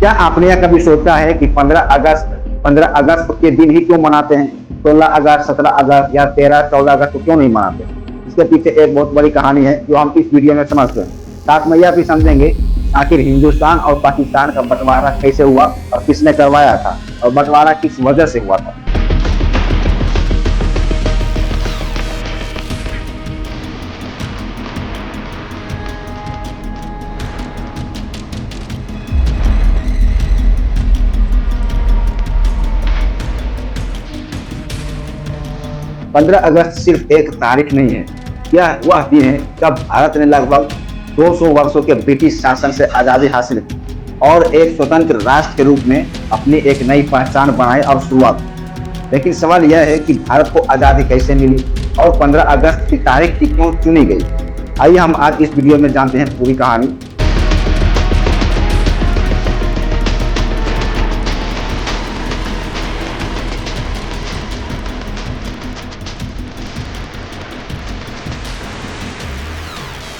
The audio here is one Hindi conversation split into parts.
क्या आपने यह कभी सोचा है कि 15 अगस्त के दिन ही क्यों मनाते हैं? 16 अगस्त, 17 अगस्त या 13, 14 अगस्त को क्यों नहीं मनाते? इसके पीछे एक बहुत बड़ी कहानी है जो हम इस वीडियो में समझते हैं। साथ में यह भी समझेंगे आखिर हिंदुस्तान और पाकिस्तान का बंटवारा कैसे हुआ और किसने करवाया था और बंटवारा किस वजह से हुआ था। 15 अगस्त सिर्फ एक तारीख नहीं है, यह वह दिन है जब भारत ने लगभग 200 वर्षों के ब्रिटिश शासन से आज़ादी हासिल की और एक स्वतंत्र राष्ट्र के रूप में अपनी एक नई पहचान बनाई और शुरुआत की। लेकिन सवाल यह है कि भारत को आज़ादी कैसे मिली और 15 अगस्त की तारीख की क्यों चुनी गई। आइए हम आज इस वीडियो में जानते हैं पूरी कहानी।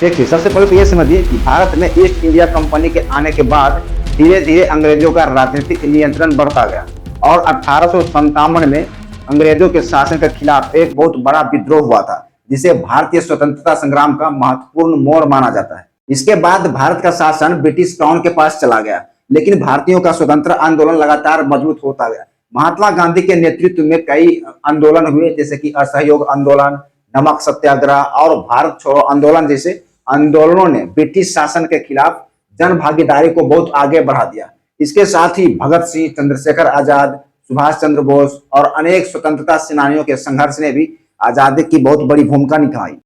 देखिए, सबसे पहले तो ये समझिए कि भारत में ईस्ट इंडिया कंपनी के आने के बाद धीरे धीरे अंग्रेजों का राजनीतिक नियंत्रण बढ़ता गया और 1857 में अंग्रेजों के शासन के खिलाफ एक बहुत बड़ा विद्रोह हुआ था, जिसे भारतीय स्वतंत्रता संग्राम का महत्वपूर्ण मोड़ माना जाता है। इसके बाद भारत का शासन ब्रिटिश क्राउन के पास चला गया, लेकिन भारतीयों का स्वतंत्र आंदोलन लगातार मजबूत होता गया। महात्मा गांधी के नेतृत्व में कई आंदोलन हुए, जैसे कि असहयोग आंदोलन, नमक सत्याग्रह और भारत छोड़ो आंदोलन जैसे आंदोलनों ने ब्रिटिश शासन के खिलाफ जन भागीदारी को बहुत आगे बढ़ा दिया। इसके साथ ही भगत सिंह, चंद्रशेखर आजाद, सुभाष चंद्र बोस और अनेक स्वतंत्रता सेनानियों के संघर्ष ने भी आजादी की बहुत बड़ी भूमिका निभाई।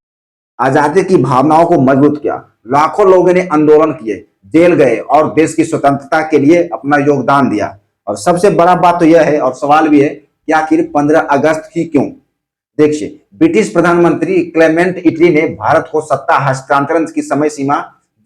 आजादी की भावनाओं को मजबूत किया। लाखों लोगों ने आंदोलन किए, जेल गए और देश की स्वतंत्रता के लिए अपना योगदान दिया। और सबसे बड़ा बात तो यह है और सवाल भी है कि आखिर 15 अगस्त ही क्यों? देखिए, ब्रिटिश प्रधानमंत्री क्लेमेंट इटली ने भारत को सत्ता हस्तांतरण की समय सीमा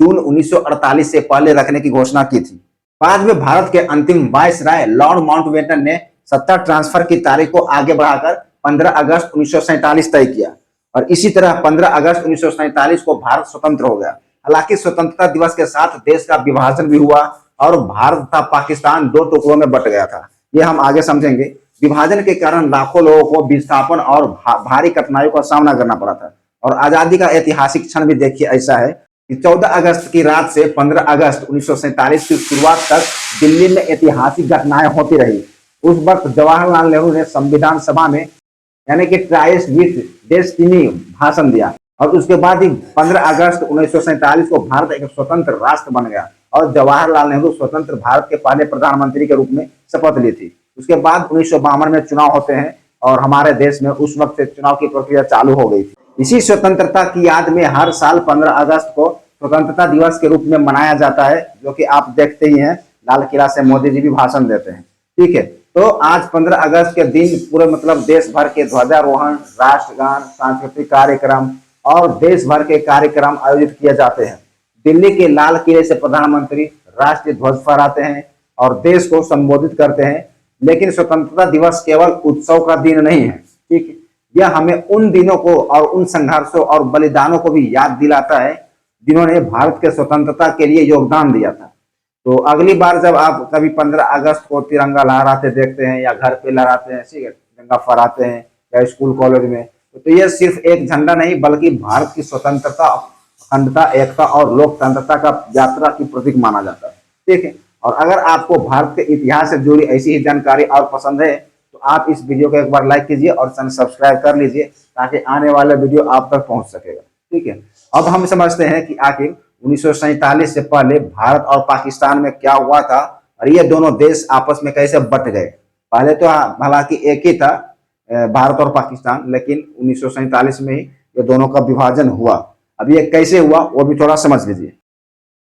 जून 1948 से पहले रखने की घोषणा की थी। बाद में भारत के अंतिम वायसराय लॉर्ड माउंटबेटन ने सत्ता ट्रांसफर की तारीख को आगे बढ़ाकर 15 अगस्त 1947 तय किया और इसी तरह 15 अगस्त 1947 को भारत स्वतंत्र हो गया। हालांकि स्वतंत्रता दिवस के साथ देश का विभाजन भी हुआ और भारत तथा पाकिस्तान दो टुकड़ों में बंट गया था। ये हम आगे समझेंगे। विभाजन के कारण लाखों लोगों को विस्थापन और भारी कठिनाइयों का सामना करना पड़ा था। और आजादी का ऐतिहासिक क्षण भी देखिए ऐसा है कि 14 अगस्त की रात से 15 अगस्त 1947 की शुरुआत तक दिल्ली में ऐतिहासिक घटनाएं होती रही। उस वक्त जवाहरलाल नेहरू ने संविधान सभा में यानी कि ट्राइस विथ डेस्टिनी भाषण दिया और उसके बाद ही 15 अगस्त 1947 को भारत एक स्वतंत्र राष्ट्र बन गया और जवाहरलाल नेहरू स्वतंत्र भारत के पहले प्रधानमंत्री के रूप में शपथ ली थी। उसके बाद 1952 में चुनाव होते हैं और हमारे देश में उस वक्त से चुनाव की प्रक्रिया चालू हो गई थी। इसी स्वतंत्रता की याद में हर साल 15 अगस्त को स्वतंत्रता दिवस के रूप में मनाया जाता है, जो कि आप देखते ही हैं, लाल किला से मोदी जी भी भाषण देते हैं। ठीक है, तो आज 15 अगस्त के दिन पूरे देश भर के ध्वजारोहण, राष्ट्रगान, सांस्कृतिक कार्यक्रम और देश भर के कार्यक्रम आयोजित किए जाते हैं। दिल्ली के लाल किले से प्रधानमंत्री राष्ट्रीय ध्वज फहराते हैं और देश को संबोधित करते हैं। लेकिन स्वतंत्रता दिवस केवल उत्सव का दिन नहीं है, ठीक है, यह हमें उन दिनों को और उन संघर्षों और बलिदानों को भी याद दिलाता है जिन्होंने भारत के स्वतंत्रता के लिए योगदान दिया था। तो अगली बार जब आप कभी 15 अगस्त को तिरंगा लहराते देखते हैं या घर पे लहराते हैं, ठीक है, तिरंगा फहराते हैं या स्कूल कॉलेज में, तो यह सिर्फ एक झंडा नहीं बल्कि भारत की स्वतंत्रता, अखंडता, एकता और लोकतंत्रता का यात्रा की प्रतीक माना जाता है। ठीक है, और अगर आपको भारत के इतिहास से जुड़ी ऐसी ही जानकारी और पसंद है तो आप इस वीडियो को एक बार लाइक कीजिए और चैनल सब्सक्राइब कर लीजिए ताकि आने वाला वीडियो आप तक पहुंच सकेगा। ठीक है, अब हम समझते हैं कि आखिर 1947 से पहले भारत और पाकिस्तान में क्या हुआ था और ये दोनों देश आपस में कैसे बट गए। पहले तो हालांकि एक ही था भारत और पाकिस्तान, लेकिन 1947 में ही ये दोनों का विभाजन हुआ। अब ये कैसे हुआ वो भी थोड़ा समझ लीजिए।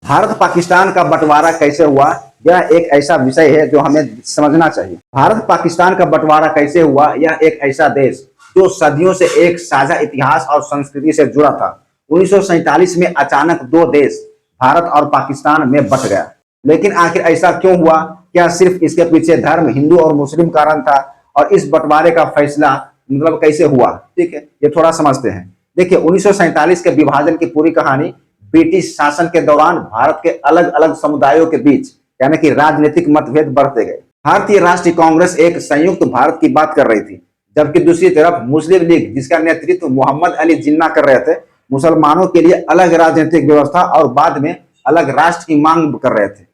भारत पाकिस्तान का बंटवारा कैसे हुआ, यह एक ऐसा विषय है जो हमें समझना चाहिए। भारत पाकिस्तान का बंटवारा कैसे हुआ, यह एक ऐसा देश जो सदियों से एक साझा इतिहास और संस्कृति से जुड़ा था। 1947 में अचानक दो देश भारत और पाकिस्तान में बंट गया। लेकिन आखिर ऐसा क्यों हुआ? क्या सिर्फ इसके पीछे धर्म, हिंदू और मुस्लिम कारण था? और इस बंटवारे का फैसला कैसे हुआ? ठीक है, ये थोड़ा समझते हैं। देखिए, 1947 के विभाजन की पूरी कहानी ब्रिटिश शासन के दौरान भारत के अलग अलग समुदायों के बीच यानी कि राजनीतिक मतभेद बढ़ते गए। भारतीय राष्ट्रीय कांग्रेस एक संयुक्त भारत की बात कर रही थी, जबकि दूसरी तरफ मुस्लिम लीग, जिसका नेतृत्व मोहम्मद अली जिन्ना कर रहे थे, मुसलमानों के लिए अलग राजनीतिक व्यवस्था और बाद में अलग राष्ट्र की मांग कर रहे थे।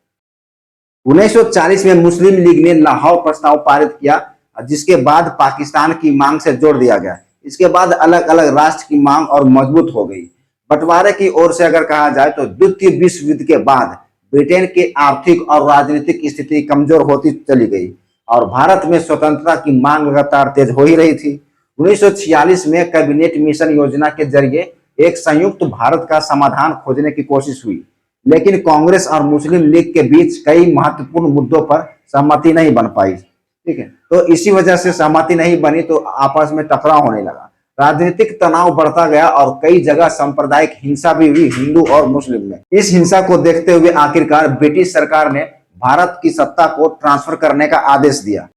1940 में मुस्लिम लीग ने लाहौर प्रस्ताव पारित किया, जिसके बाद पाकिस्तान की मांग से जोड़ दिया गया। इसके बाद अलग अलग राष्ट्र की मांग और मजबूत हो गई। बंटवारे की ओर से अगर कहा जाए तो द्वितीय विश्व युद्ध के बाद ब्रिटेन की आर्थिक और राजनीतिक स्थिति कमजोर होती चली गई और भारत में स्वतंत्रता की मांग लगातार तेज हो ही रही थी। 1946 में कैबिनेट मिशन योजना के जरिए एक संयुक्त भारत का समाधान खोजने की कोशिश हुई, लेकिन कांग्रेस और मुस्लिम लीग के बीच कई महत्वपूर्ण मुद्दों पर सहमति नहीं बन पाई। ठीक है, तो इसी वजह से सहमति नहीं बनी तो आपस में टकराव होने लगा, राजनीतिक तनाव बढ़ता गया और कई जगह सांप्रदायिक हिंसा भी हुई हिंदू और मुस्लिम में। इस हिंसा को देखते हुए आखिरकार ब्रिटिश सरकार ने भारत की सत्ता को ट्रांसफर करने का आदेश दिया।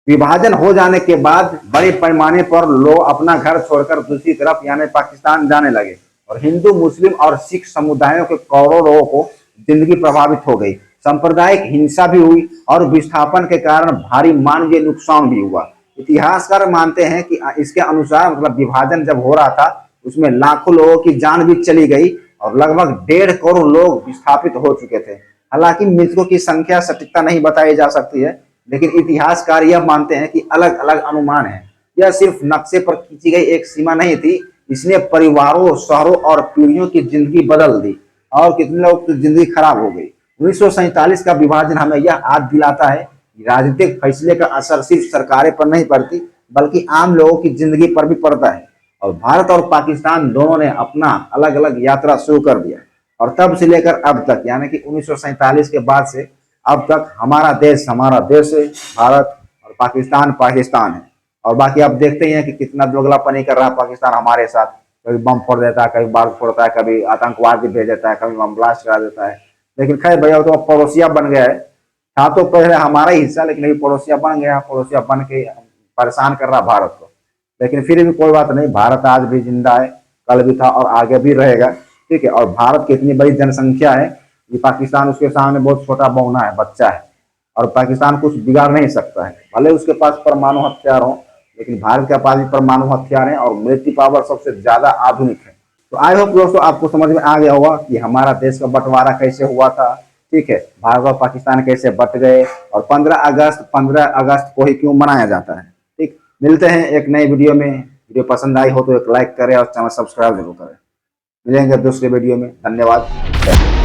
विभाजन हो जाने के बाद बड़े पैमाने पर लोग अपना घर छोड़कर दूसरी तरफ यानी पाकिस्तान जाने लगे और हिंदू, मुस्लिम और सिख समुदायों के करोड़ों लोगों को जिंदगी प्रभावित हो गई। सांप्रदायिक हिंसा भी हुई और विस्थापन के कारण भारी मानवीय नुकसान भी हुआ। इतिहासकार मानते हैं कि इसके अनुसार मतलब विभाजन जब हो रहा था उसमें लाखों लोगों की जान भी चली गई और लगभग 1.5 करोड़ लोग विस्थापित हो चुके थे। हालांकि मृतकों की संख्या सटीकता नहीं बताई जा सकती है, लेकिन इतिहासकार यह मानते हैं कि अलग अलग अनुमान है। यह सिर्फ नक्शे पर खींची गई एक सीमा नहीं थी, इसने परिवारों, शहरों और पीढ़ियों की जिंदगी बदल दी और कितने लोगों की जिंदगी खराब हो गई। 1947 का विभाजन हमें यह याद दिलाता है कि राजनीतिक फैसले का असर सिर्फ सरकारें पर नहीं पड़ती बल्कि आम लोगों की जिंदगी पर भी पड़ता है। और भारत और पाकिस्तान दोनों ने अपना अलग अलग यात्रा शुरू कर दिया और तब से लेकर अब तक यानी कि 1947 के बाद से अब तक हमारा देश है, भारत, और पाकिस्तान पाकिस्तान है। और बाकी आप देखते ही हैं कि कितना दोगलापनी कर रहा है पाकिस्तान हमारे साथ। कभी बम फोड़ देता है, कभी बाल फोड़ता है, कभी आतंकवादी भेज देता है, कभी बम ब्लास्ट करा देता है। लेकिन खैर भैया तो पड़ोसिया बन गया है, था तो पहले हमारा ही हिस्सा, लेकिन अभी पड़ोसिया बन गया, पड़ोसिया बन के परेशान कर रहा भारत को। लेकिन फिर भी कोई बात नहीं, भारत आज भी जिंदा है, कल भी था और आगे भी रहेगा। ठीक है, और भारत की इतनी बड़ी जनसंख्या है कि पाकिस्तान उसके सामने बहुत छोटा बौना है, बच्चा है और पाकिस्तान कुछ बिगाड़ नहीं सकता है। भले उसके पास परमाणु हथियार हो, लेकिन भारत के पास भी परमाणु हथियार है और मिलिट्री पावर सबसे ज्यादा आधुनिक है। तो आई होप दोस्तों आपको समझ में आ गया होगा कि हमारा देश का बंटवारा कैसे हुआ था। ठीक है, भारत और पाकिस्तान कैसे बट गए और 15 अगस्त को ही क्यों मनाया जाता है। ठीक, मिलते हैं एक नई वीडियो में। वीडियो पसंद आई हो तो एक लाइक करें और चैनल सब्सक्राइब जरूर करें। मिलेंगे दूसरे वीडियो में। धन्यवाद।